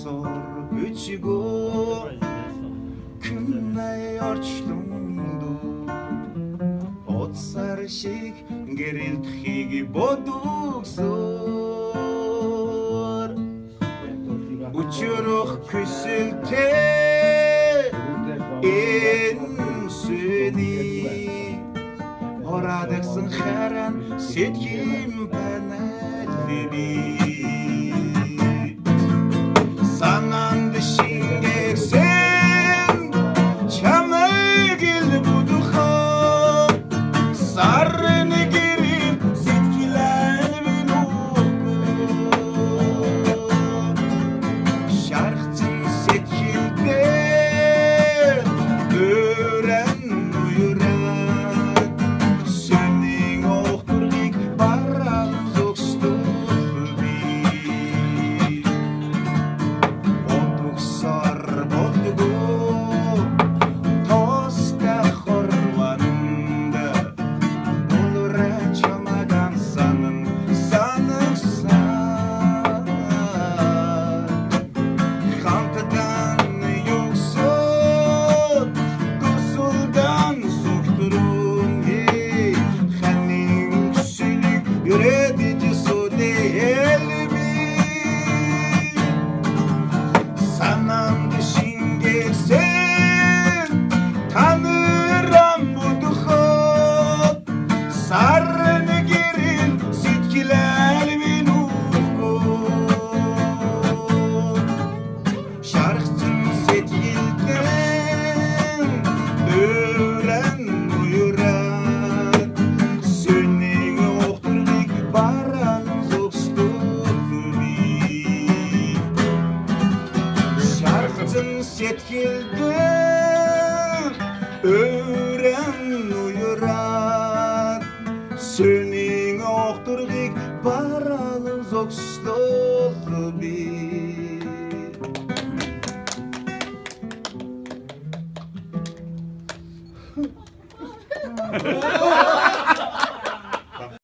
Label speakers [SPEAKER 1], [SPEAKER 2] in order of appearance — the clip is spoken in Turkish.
[SPEAKER 1] sor büçügo Künay orçlundu Ot sarışık geril txigi boduk sor Uçuruk küsülte en südi Horadıksın xaran setkim panatlibi Sanan dışingek sen Çamı gil buduha Sarını girin setkiler bin oku Şarkçın setkilde Öğren uyuran Sönning oqturlik barran zokstulbi Olduk sar boldugu Tosta xorvanında Bulura çamagan sanın sanıksan Kantıdan yoksun Kursuldan sokturun hey Xanning küsülük üretici su değil mi Sanan dışingek sen Tanıram buduha Sarını girin sitkiler bin uku Şarkçın setkilden Öğren uyuran Sönning oqturlik baran zokstulbi Şarkçın setkilden Öğren uyuran Sönning oqturlik baran zokstulbi